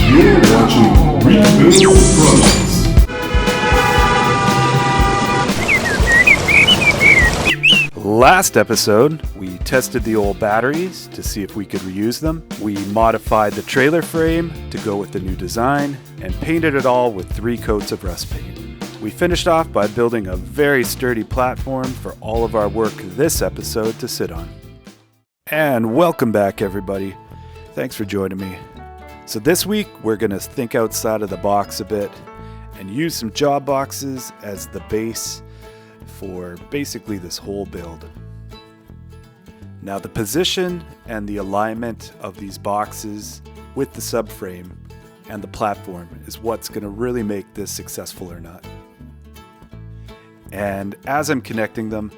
You're watching Rebuild Products. Last episode, we tested the old batteries to see if we could reuse them. We modified the trailer frame to go with the new design and painted it all with 3 coats of rust paint. We finished off by building a very sturdy platform for all of our work this episode to sit on. And welcome back, everybody. Thanks for joining me. So this week, we're going to think outside of the box a bit and use some job boxes as the base for basically this whole build. Now, the position and the alignment of these boxes with the subframe and the platform is what's going to really make this successful or not. And as I'm connecting them,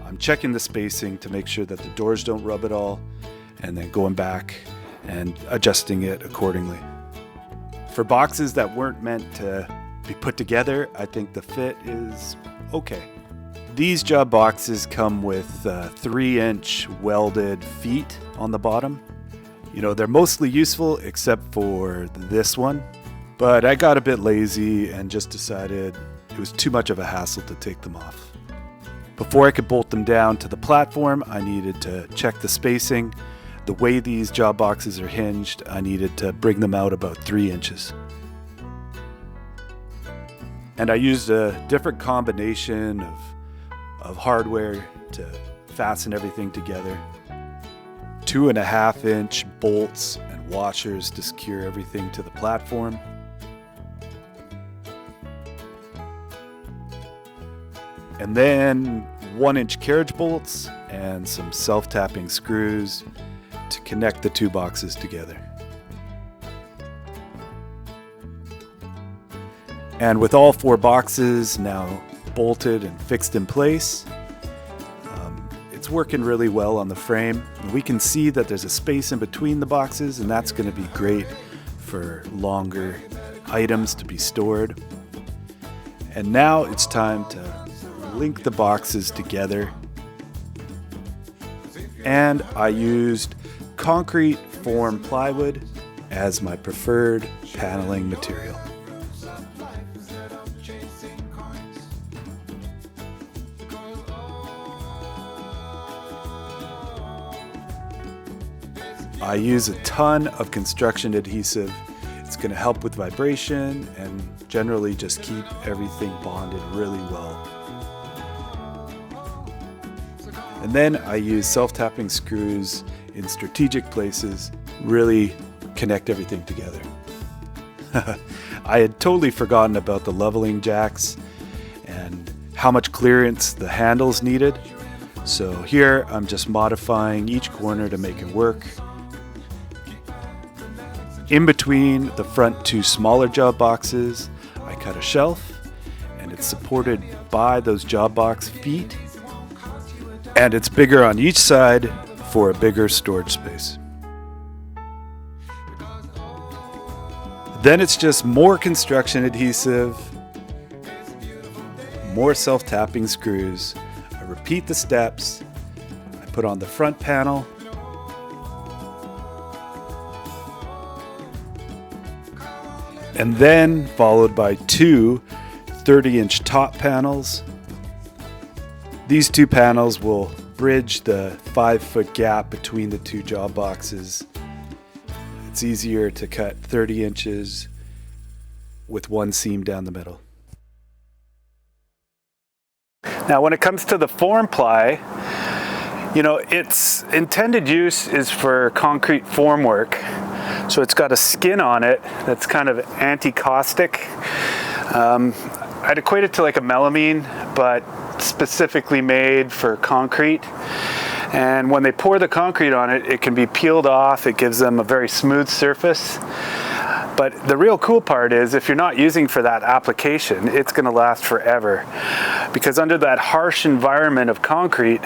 I'm checking the spacing to make sure that the doors don't rub at all, and then going back and adjusting it accordingly. For boxes that weren't meant to be put together, I think the fit is okay. These job boxes come with 3-inch welded feet on the bottom. You know, they're mostly useful except for this one, but I got a bit lazy and just decided it was too much of a hassle to take them off. Before I could bolt them down to the platform, I needed to check the spacing. The way these job boxes are hinged, I needed to bring them out about 3 inches. And I used a different combination of hardware to fasten everything together. 2.5-inch bolts and washers to secure everything to the platform. And then 1-inch carriage bolts and some self-tapping screws to connect the 2 boxes together. And with all 4 boxes now bolted and fixed in place, it's working really well on the frame. We can see that there's a space in between the boxes, and that's going to be great for longer items to be stored. And now it's time to link the boxes together. And I used concrete form plywood as my preferred paneling material. I use a ton of construction adhesive. It's going to help with vibration and generally just keep everything bonded really well. And then I use self-tapping screws in strategic places, really connect everything together. I had totally forgotten about the leveling jacks and how much clearance the handles needed. So here I'm just modifying each corner to make it work. In between the front 2 smaller job boxes, I cut a shelf, and it's supported by those job box feet. And it's bigger on each side for a bigger storage space. Then it's just more construction adhesive, more self-tapping screws. I repeat the steps. I put on the front panel. And then followed by 2 30-inch top panels. These 2 panels will bridge the 5-foot gap between the 2 job boxes. It's easier to cut 30 inches with 1 seam down the middle. Now, when it comes to the form ply, you know, its intended use is for concrete formwork. So it's got a skin on it that's kind of anti-caustic. I'd equate it to like a melamine, but specifically made for concrete. And when they pour the concrete on it, it can be peeled off. It gives them a very smooth surface. But the real cool part is if you're not using for that application, it's going to last forever. Because under that harsh environment of concrete,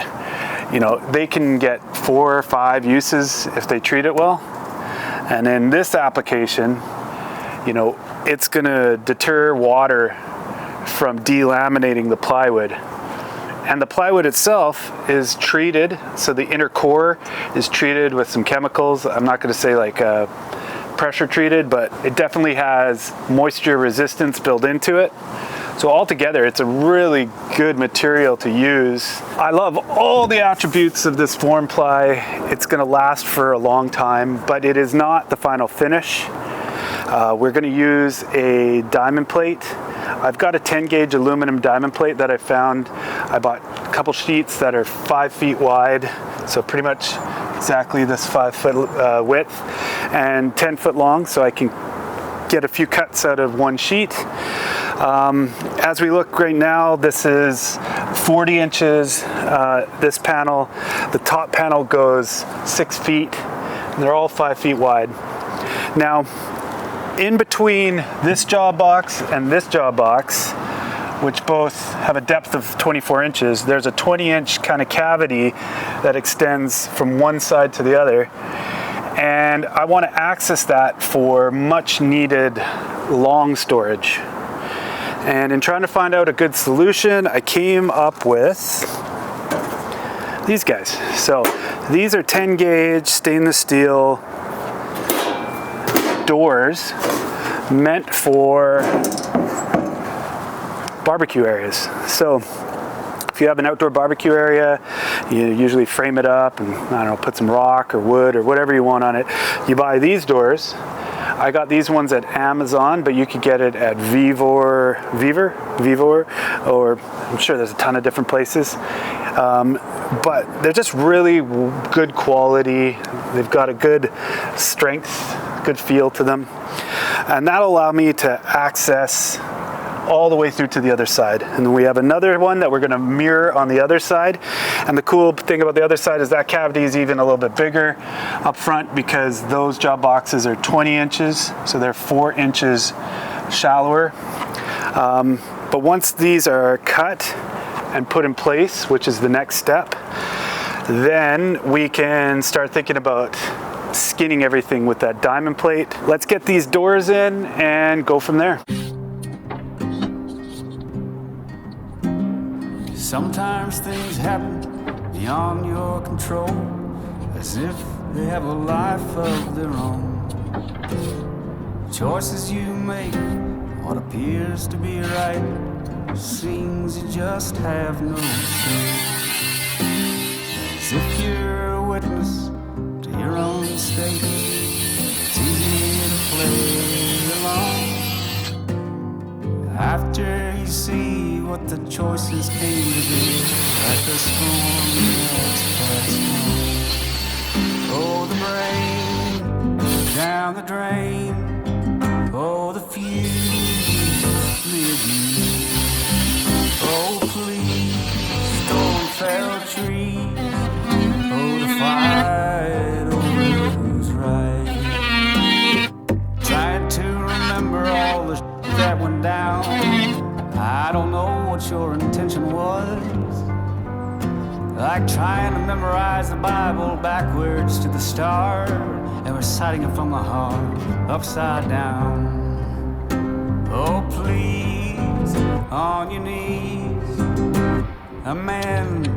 you know, they can get 4 or 5 uses if they treat it well. And in this application, you know, it's going to deter water from delaminating the plywood. And the plywood itself is treated, so the inner core is treated with some chemicals. I'm not going to say like pressure treated, but it definitely has moisture resistance built into it. So altogether, it's a really good material to use. I love all the attributes of this form ply. It's gonna last for a long time, but it is not the final finish. We're gonna use a diamond plate. I've got a 10 gauge aluminum diamond plate that I found. I bought a couple sheets that are 5 feet wide, so pretty much exactly this 5 foot width, and 10 foot long, so I can get a few cuts out of one sheet. As we look right now, this is 40 inches, this panel. The top panel goes 6 feet, and they're all 5 feet wide. Now, in between this job box and this job box, which both have a depth of 24 inches, there's a 20-inch kind of cavity that extends from one side to the other. And I want to access that for much needed long storage. And in trying to find out a good solution, I came up with these guys. So these are 10 gauge stainless steel doors meant for barbecue areas. So if you have an outdoor barbecue area, you usually frame it up and, I don't know, put some rock or wood or whatever you want on it. You buy these doors. I got these ones at Amazon, but you could get it at Vivor, or I'm sure there's a ton of different places. But they're just really good quality. They've got a good strength, good feel to them. And that'll allow me to access all the way through to the other side. And then we have another one that we're gonna mirror on the other side. And the cool thing about the other side is that cavity is even a little bit bigger up front because those job boxes are 20 inches, so they're 4 inches shallower. But once these are cut and put in place, which is the next step, then we can start thinking about skinning everything with that diamond plate. Let's get these doors in and go from there. Sometimes things happen beyond your control, as if they have a life of their own. Choices you make, what appears to be right, seems you just have no say. As if you're a witness to your own state, it's easy to play along. After you see what the choices came to be, like the storm that's passed on. Oh, the brain down the drain. Oh, the fuse live you. Oh, please, storm fell trees. Oh, the fight over who's right. Trying to remember all the that went down. I don't know what your intention was. Like trying to memorize the Bible backwards to the start and reciting it from the heart upside down. Oh, please, on your knees, amend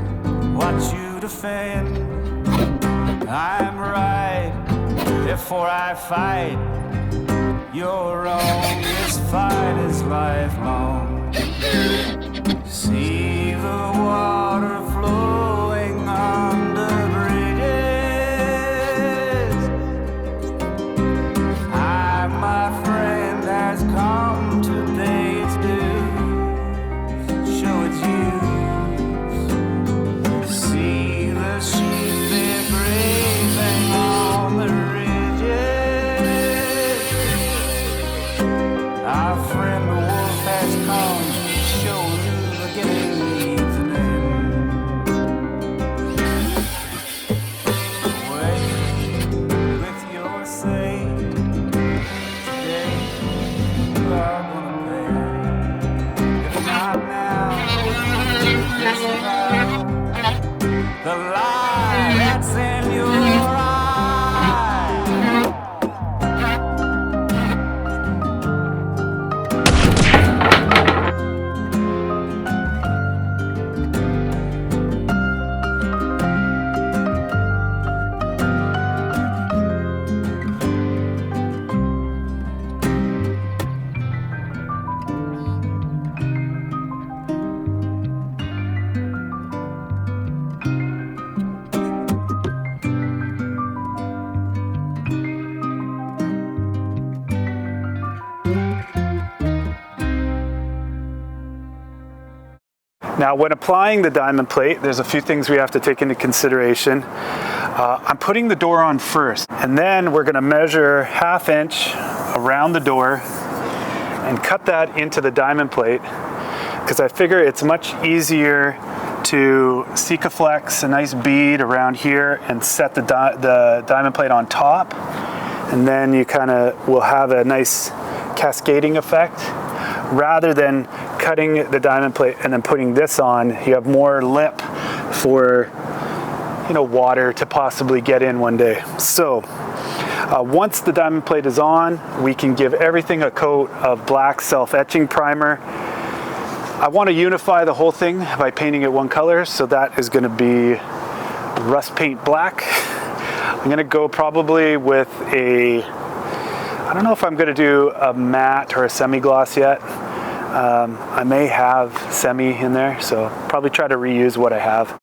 what you defend. I'm right before I fight. Your own, this fight is lifelong. See the water flowing under bridges. I, my friend, has come to pay its dues, show its use. See the sheep they're grazing on the our friend the wolf has come, showing you the beginning needs an end. Away with your say, today you are gonna pay. If not now, yes now. The lie that's in your eye. Now, when applying the diamond plate, there's a few things we have to take into consideration. I'm putting the door on first, and then we're gonna measure 1/2 inch around the door and cut that into the diamond plate, because I figure it's much easier to Sikaflex a nice bead around here and set the diamond plate on top, and then you kind of will have a nice cascading effect, rather than cutting the diamond plate and then putting this on. You have more lip for, you know, water to possibly get in one day. So once the diamond plate is on, we can give everything a coat of black self-etching primer. I want to unify the whole thing by painting it one color, so that is going to be rust paint black. I'm going to go probably with a, I don't know if I'm going to do a matte or a semi-gloss yet. I may have semi in there, so probably try to reuse what I have.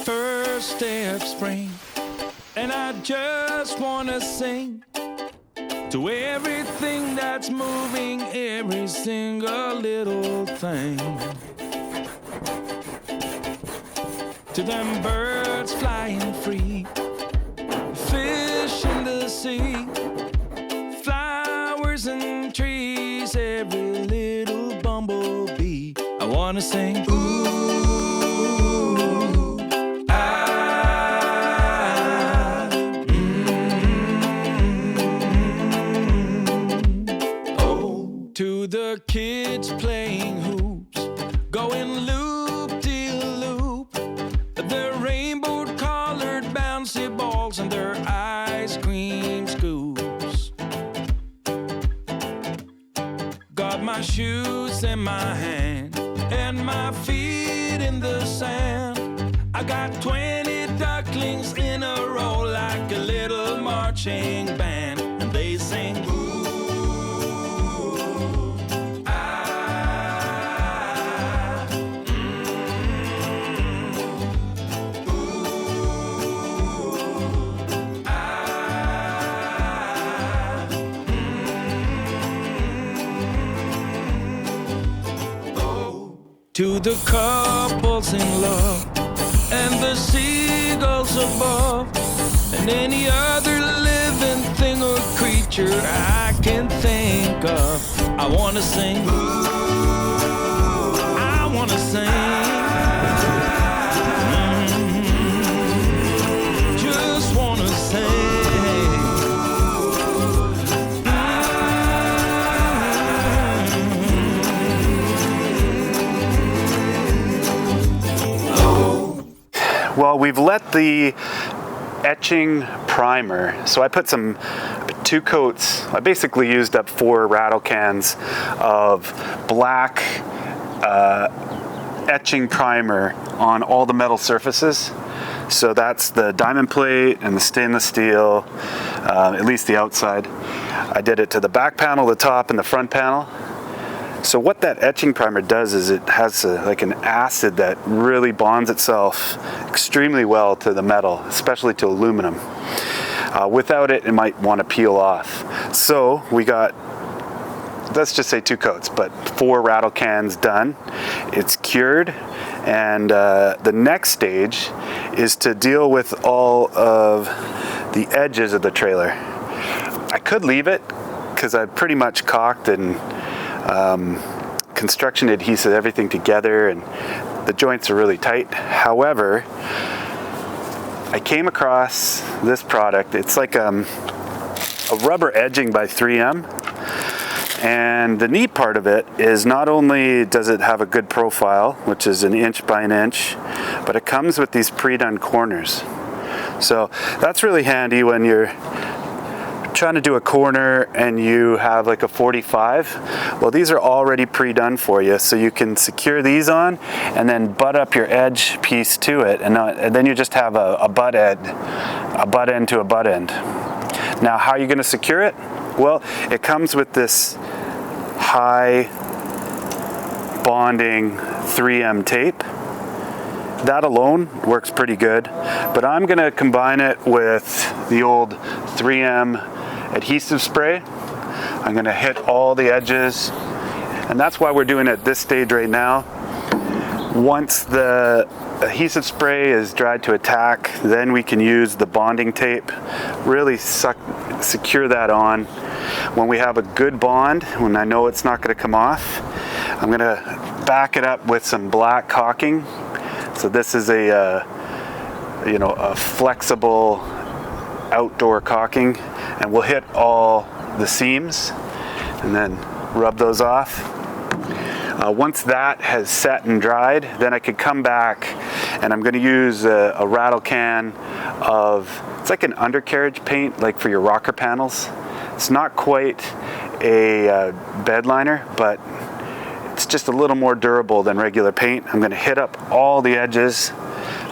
First day of spring, and I just wanna sing to everything that's moving, every single little thing. To them birds flying free, fish in the sea, flowers and trees, every little bumblebee. I wanna sing, ooh, to the kids playing hoops, going loop-de-loop, their rainbow-colored bouncy balls and their ice cream scoops. Got my shoes in my hand and my feet in the sand. I got 20 ducklings in a row like a little marching band, and they sing, ooh. To the couples in love and the seagulls above and any other living thing or creature I can think of, I wanna sing, I wanna sing, just wanna sing, Well, we've let the etching primer, so I put 2 coats. I basically used up 4 rattle cans of black etching primer on all the metal surfaces. So that's the diamond plate and the stainless steel, at least the outside. I did it to the back panel, the top, and the front panel. So what that etching primer does is it has like an acid that really bonds itself extremely well to the metal, especially to aluminum. Without it, it might want to peel off. So we got, let's just say 2 coats, but 4 rattle cans done. It's cured, and the next stage is to deal with all of the edges of the trailer. I could leave it because I've pretty much caulked and construction adhesive everything together, and the joints are really tight. However, I came across this product. It's like a rubber edging by 3M, and the neat part of it is not only does it have a good profile, which is 1 inch by 1 inch, but it comes with these pre-done corners. So that's really handy when you're trying to do a corner and you have like a 45. Well, these are already pre-done for you, so you can secure these on and then butt up your edge piece to it, and then you just have a butt end to a butt end. Now, how are you going to secure it? Well, it comes with this high bonding 3M tape. That alone works pretty good, but I'm going to combine it with the old 3M adhesive spray. I'm going to hit all the edges, and that's why we're doing it at this stage right now. Once the adhesive spray is dried to a tack, then we can use the bonding tape, really secure that on. When we have a good bond, when I know it's not going to come off, I'm going to back it up with some black caulking. So this is a flexible outdoor caulking, and we'll hit all the seams and then rub those off. Once that has set and dried, then I could come back and I'm going to use a rattle can of, it's like an undercarriage paint, like for your rocker panels. It's not quite a bed liner, but it's just a little more durable than regular paint. I'm going to hit up all the edges.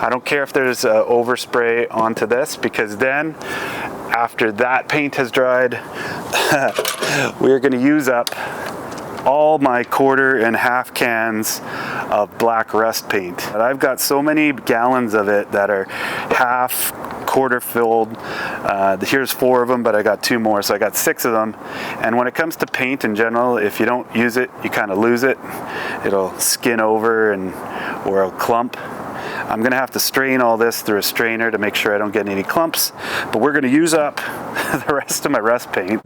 I don't care if there's overspray onto this, because then after that paint has dried, we're going to use up all my 1/4 and 1/2 cans of black rust paint. And I've got so many gallons of it that are 1/2, 1/4 filled. Here's 4 of them, but I got 2 more, so I got 6 of them. And when it comes to paint in general, if you don't use it, you kind of lose it. It'll skin over or it'll clump. I'm gonna have to strain all this through a strainer to make sure I don't get any clumps, but we're gonna use up the rest of my rust paint.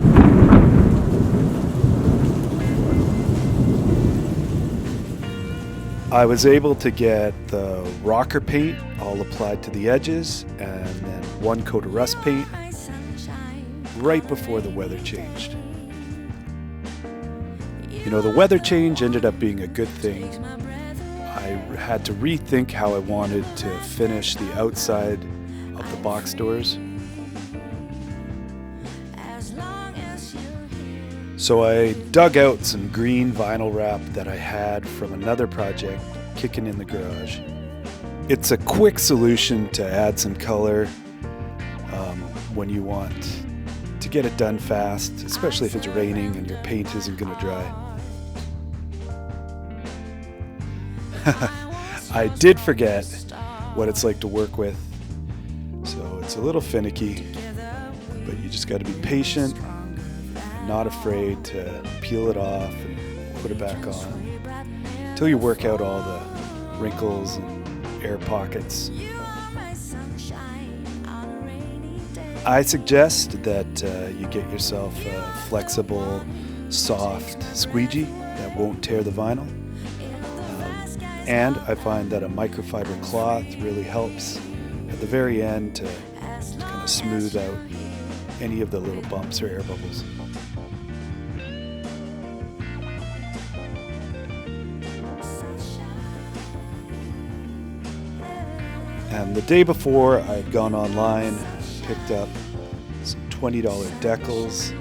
I was able to get the rocker paint all applied to the edges and then 1 coat of rust paint right before the weather changed. You know, the weather change ended up being a good thing. I had to rethink how I wanted to finish the outside of the box doors. So I dug out some green vinyl wrap that I had from another project kicking in the garage. It's a quick solution to add some color when you want to get it done fast, especially if it's raining and your paint isn't going to dry. I did forget what it's like to work with, so it's a little finicky, but you just got to be patient and not afraid to peel it off and put it back on until you work out all the wrinkles and air pockets. I suggest that you get yourself a flexible, soft squeegee that won't tear the vinyl. And I find that a microfiber cloth really helps at the very end to kind of smooth out any of the little bumps or air bubbles. And the day before, I'd gone online, picked up some $20 decals.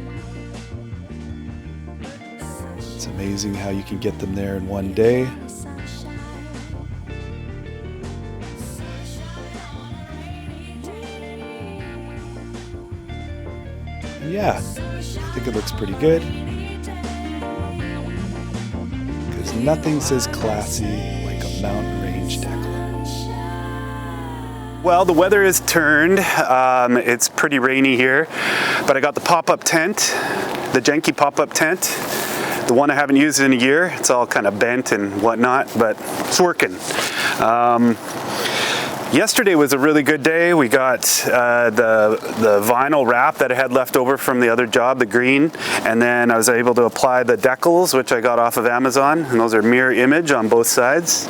It's amazing how you can get them there in one day. And yeah, I think it looks pretty good. Because nothing says classy like a mountain range decal. Well, the weather has turned. It's pretty rainy here, but I got the pop-up tent, the janky pop-up tent, the one I haven't used in a year. It's all kind of bent and whatnot, but it's working. Yesterday was a really good day. We got the vinyl wrap that I had left over from the other job, the green, and then I was able to apply the decals, which I got off of Amazon, and those are mirror image on both sides.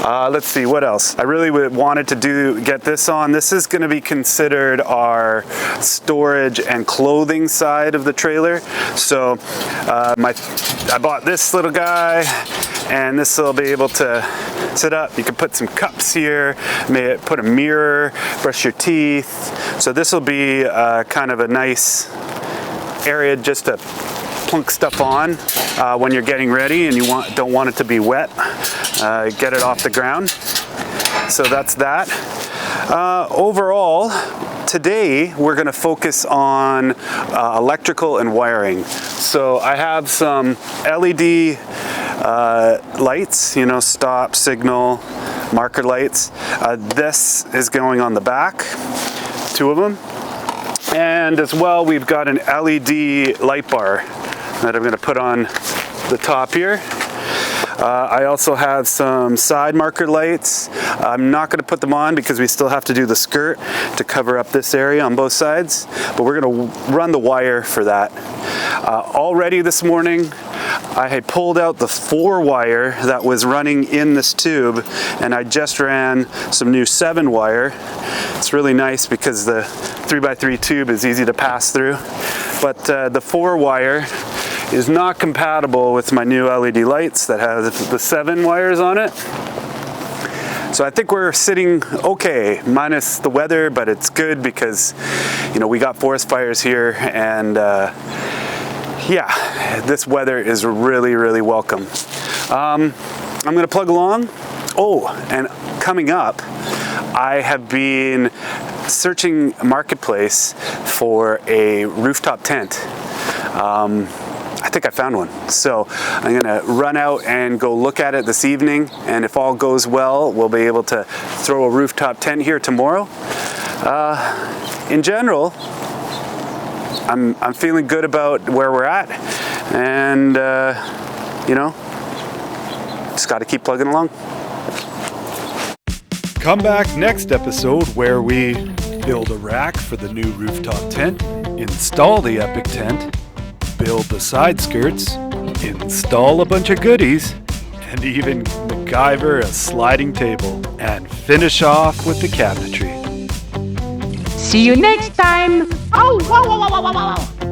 Let's see, what else? I really wanted to get this on. This is going to be considered our storage and clothing side of the trailer. So I bought this little guy, and this will be able to sit up. You can put some cups here, put a mirror, brush your teeth. So this will be kind of a nice area just to plunk stuff on when you're getting ready and you don't want it to be wet. Get it off the ground. So that's that. Overall, today we're going to focus on electrical and wiring. So I have some LED lights, stop, signal, marker lights. This is going on the back, 2 of them. And as well, we've got an LED light bar that I'm going to put on the top here. I also have some side marker lights. I'm not going to put them on because we still have to do the skirt to cover up this area on both sides, but we're going to run the wire for that. Already this morning, I had pulled out the 4 wire that was running in this tube, and I just ran some new 7 wire. It's really nice because the 3x3 tube is easy to pass through, but the 4 wire is not compatible with my new LED lights that have the 7 wires on it. So I think we're sitting okay, minus the weather, but it's good because, we got forest fires here, and yeah, this weather is really, really welcome. I'm gonna plug along. Oh, and coming up, I have been searching Marketplace for a rooftop tent. I think I found one. So I'm gonna run out and go look at it this evening, and if all goes well, we'll be able to throw a rooftop tent here tomorrow. In general, I'm feeling good about where we're at, and just gotta keep plugging along. Come back next episode where we build a rack for the new rooftop tent, install the epic tent, build the side skirts, install a bunch of goodies, and even MacGyver a sliding table, and finish off with the cabinetry. See you next time! Oh, wow, wow, wow, wow, wow, wow.